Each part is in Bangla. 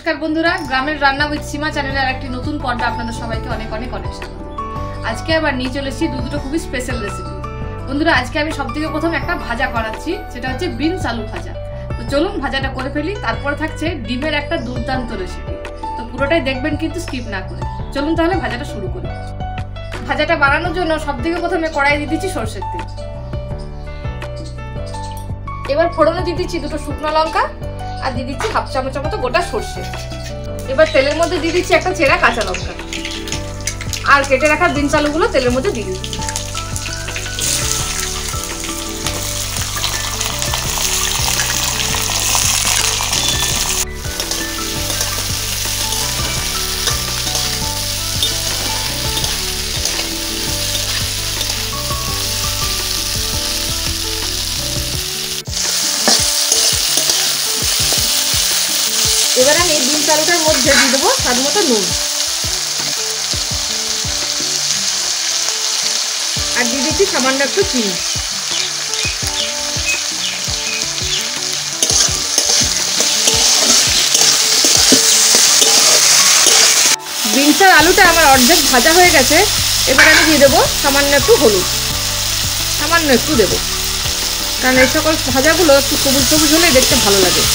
নমস্কার বন্ধুরা, গ্রামের রান্না উইথ সীমা চ্যানেলের একটি নতুন পর্বে আপনাদের সবাইকে অনেক অনেক অনেক স্বাগত। আজকে আবার নিয়ে চলে এসেছি দুটো খুবই স্পেশাল রেসিপি। বন্ধুরা, আজকে আমি সবথেকে প্রথম একটা ভাজা করাচ্ছি, সেটা হচ্ছে বিনস আলু ভাজা। তো চলুন ভাজাটা করে ফেলি। তারপর থাকছে ডিমের একটা দুর্দান্ত রেসিপি। তো পুরোটাই দেখবেন কিন্তু স্কিপ না করে। চলুন তাহলে ভাজাটা শুরু করি। ভাজাটা বানানোর জন্য সবথেকে প্রথমে কড়াই দিয়ে দিচ্ছি সরষের তেল। এবার ফোড়নে দিয়ে দিচ্ছি দুটো শুকনো লঙ্কা আর দিয়ে দিচ্ছি হাফ চামচের মতো গোটা সর্ষে। এবার তেলের মধ্যে দিয়ে দিচ্ছি একটা চেরা কাঁচা লঙ্কা আর কেটে রাখা বিনস আলুগুলো তেলের মধ্যে দিয়ে দিচ্ছি। এবার আমি বিনস আলুটার মধ্যে দিয়ে দেবো স্বাদ মতো নুন আর দিয়ে দিচ্ছি সামান্য একটু চিনি। বিনস আর আলুটা আমার অর্ধেক ভাজা হয়ে গেছে। এবার আমি দিয়ে দেবো সামান্য একটু হলুদ, সামান্য একটু দেবো, কারণ এই সকল ভাজাগুলো একটু সবুজ সবুজ হলে দেখতে ভালো লাগে।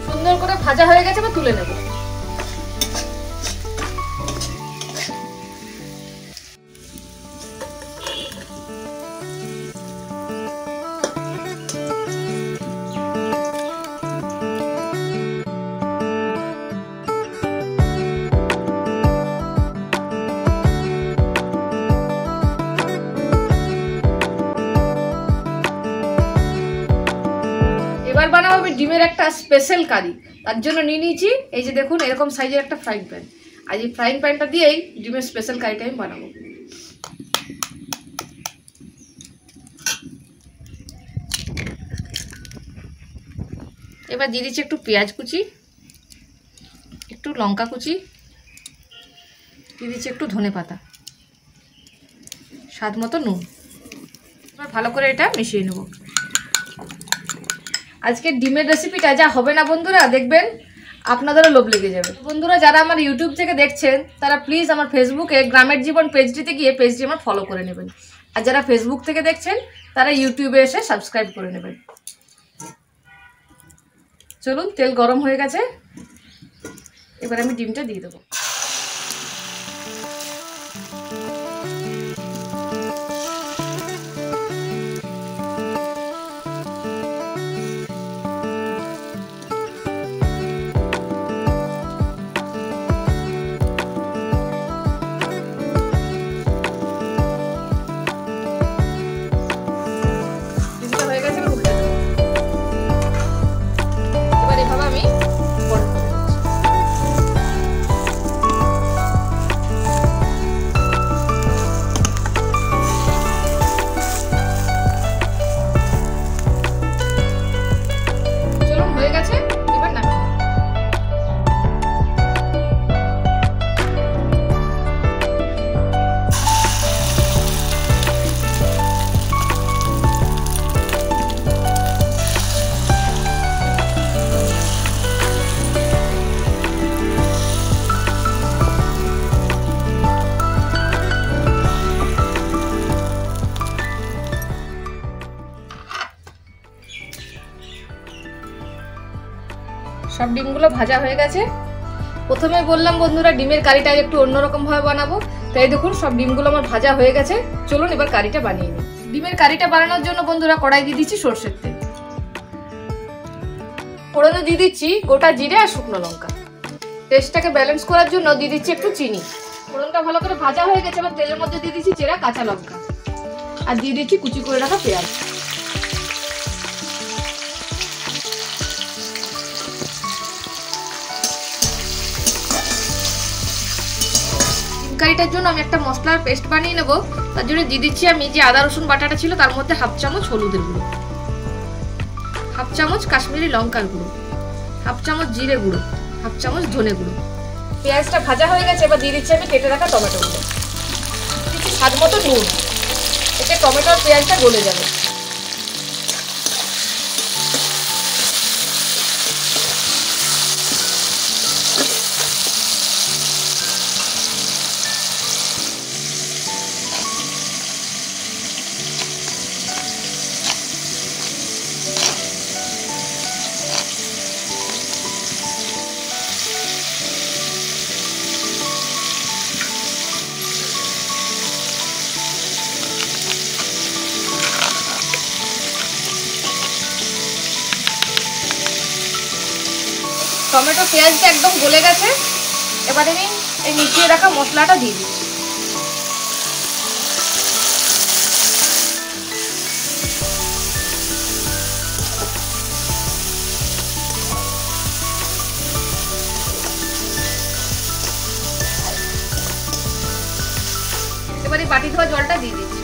সুন্দর করে ভাজা হয়ে গেছে, বা তুলে নেব। এবার বানাবো আমি ডিমের একটা স্পেশাল কারি। তার জন্য নিয়ে নিয়েছি এই যে দেখুন এরকম সাইজের একটা ফ্রাইং প্যান। আর এই ফ্রাইং প্যানটা দিয়েই ডিমের স্পেশাল কারিটা আমি বানাবো। এবার দিয়ে দিচ্ছি একটু পেঁয়াজ কুচি, একটু লঙ্কা কুচি, দিয়ে দিচ্ছি একটু ধনে পাতা, স্বাদ মতো নুন। এবার ভালো করে এটা মিশিয়ে নেব। আজকে ডিমের রেসিপিটা যা হবে না বন্ধুরা, দেখবেন আপনাদেরও লোভ লেগে যাবে। বন্ধুরা, যারা আমার ইউটিউব থেকে দেখছেন তারা প্লিজ আমার ফেসবুকে গ্রামের জীবন পেজটিতে গিয়ে পেজটি আমার ফলো করে নেবেন। আর যারা ফেসবুক থেকে দেখছেন তারা ইউটিউবে এসে সাবস্ক্রাইব করে নেবেন। চলুন, তেল গরম হয়ে গেছে, এবার আমি ডিমটা দিয়ে দেবো। সব ডিমগুলো ভাজা হয়ে গেছে। প্রথমে বললাম বন্ধুরা ডিমের কারিটা একটু অন্যরকম ভাবে বানাবো, তাই দেখুন সব ডিমগুলো আমার ভাজা হয়ে গেছে। চলুন এবার কারিটা বানিয়ে নিই। ডিমের কারিটা বানানোর জন্য বন্ধুরা কড়াই দিয়ে দিচ্ছি সরষের তেল। ফোড়নে দিয়ে দিচ্ছি গোটা জিরে আর শুকনো লঙ্কা। টেস্টটাকে ব্যালেন্স করার জন্য দিয়ে দিচ্ছি একটু চিনি। ফোড়নটা ভালো করে ভাজা হয়ে গেছে। এবার তেলের মধ্যে দিয়ে দিচ্ছি চেরা কাঁচা লঙ্কা আর দিয়ে দিচ্ছি কুচি করে রাখা পেঁয়াজ। কারিটার জন্য আমি একটা মশলার পেস্ট বানিয়ে নেব। তার জন্য দিয়ে দিচ্ছি আমি যে আদা রসুন বাটাটা ছিল তার মধ্যে হাফ চামচ হলুদের গুঁড়ো, হাফ চামচ কাশ্মীরি লঙ্কার গুঁড়ো, হাফ চামচ জিরে গুঁড়ো, হাফ চামচ ধনে গুঁড়ো। পেঁয়াজটা ভাজা হয়ে গেছে, এবার দিয়ে দিচ্ছি আমি কেটে রাখা টমেটো গুলো, স্বাদ মতো নুন, এতে টমেটো আর পেঁয়াজটা গলে যাবে। টমেটো পেঁয়াজটা একদম গলে গেছে। এবারে আমি এই মিশিয়ে রাখা মশলাটা দিয়ে দিচ্ছি। এবারে বাটি ধোয়া জলটা দিয়ে দিচ্ছি।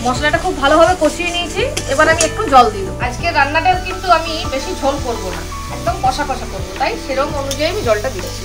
মশলাটা খুব ভালোভাবে কষিয়ে নিয়েছি। এবার আমি একটু জল দিই। আজকে রান্নাটা কিন্তু আমি বেশি ঝোল করব না, একদম কষা কষা করবো, তাই সেরকম অনুযায়ী আমি জলটা দিচ্ছি।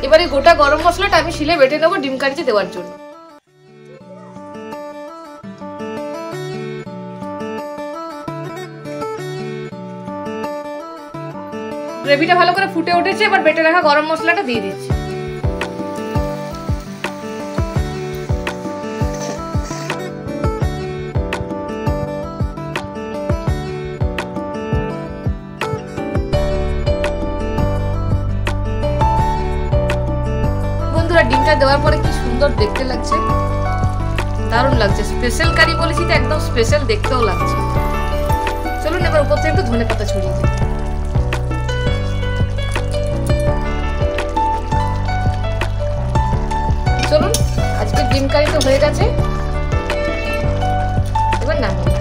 এবারে গোটা গরম মশলাটা আমি শিলে বেটে নেবো ডিম কারিতে দেওয়ার জন্য। গ্রেভিটা ভালো করে ফুটে উঠেছে। এবার বেটে রাখা গরম মশলাটা দিয়ে দিচ্ছি। বন্ধুরা, ডিমটা দেওয়ার পরে কি সুন্দর দেখতে লাগছে, দারুণ লাগছে। স্পেশাল কারি বলেছি তো, একদম স্পেশাল দেখতেও লাগছে। চলুন এবার উপর থেকে একটু ধনেপাতা ছড়িয়ে দিই। চলুন, আজকে ডিম কারি তো হয়ে গেছে, এবার নামিয়ে।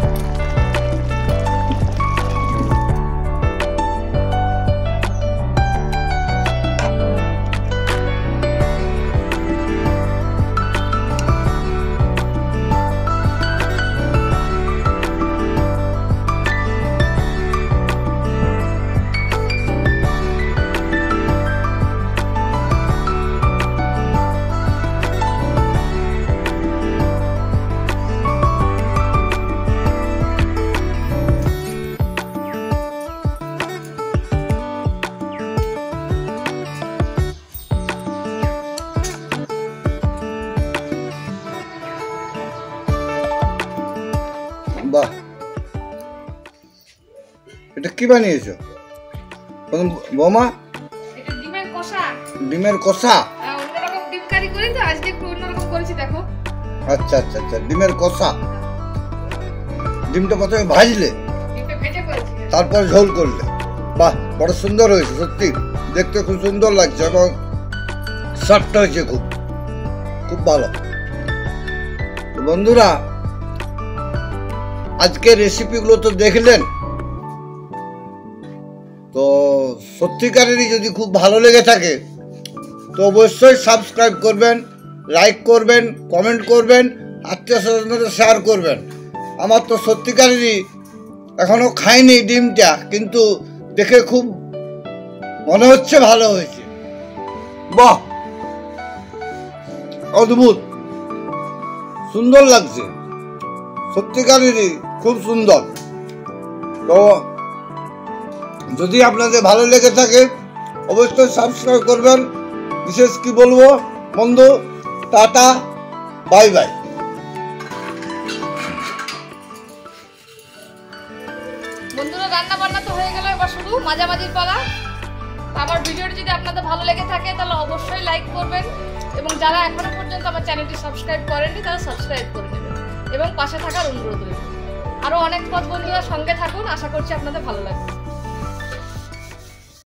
বাহ, এটা কি বানিয়েছো বৌমা? এটা ডিমের কষা। ডিমের কষা? অন্যরকম ডিম কারি করি তো, আজকে একটু অন্যরকম করেছি, দেখো। আচ্ছা আচ্ছা আচ্ছা, ডিমের কষা। ডিমটা প্রথমে ভাজলে, ডিমটা ভেজে করেছি, তারপর ঝোল করলে। বাহ, বড় সুন্দর হয়েছে, সত্যি দেখতে খুব সুন্দর লাগছে এবং সফট হয়েছে, খুব খুব ভালো। বন্ধুরা, আজকে রেসিপিগুলো তো দেখলেন, তো সত্যিকারেরই যদি খুব ভালো লেগে থাকে তো অবশ্যই সাবস্ক্রাইব করবেন, লাইক করবেন, কমেন্ট করবেন, আত্মীয় স্বজনদের শেয়ার করবেন। আমার তো সত্যিকারেরই এখনও খাইনি ডিমটা, কিন্তু দেখে খুব মনে হচ্ছে ভালো হয়েছে। বাহ, অদ্ভুত সুন্দর লাগছে, সত্যিকারেরই খুব সুন্দর। তো যদি আপনাদের ভালো লেগে থাকে অবশ্যই সাবস্ক্রাইব করবেন। বিশেষ কি বলবো বন্ধু, টাটা, বাই বাই। বন্ধুরা, রান্না বান্না তো হয়ে গেল, এবার শুধু মাঝামাঝির পালা। আমার ভিডিওটি যদি আপনাদের ভালো লেগে থাকে তাহলে অবশ্যই লাইক করবেন, এবং যারা এখনো পর্যন্ত আমার চ্যানেলটি সাবস্ক্রাইব করেননি তারা সাবস্ক্রাইব করে নেবেন এবং পাশে থাকার অনুরোধ রইল। আরও অনেক পথ বন্ধুরা সঙ্গে থাকুন, আশা করছি আপনাদের ভালো লাগবে।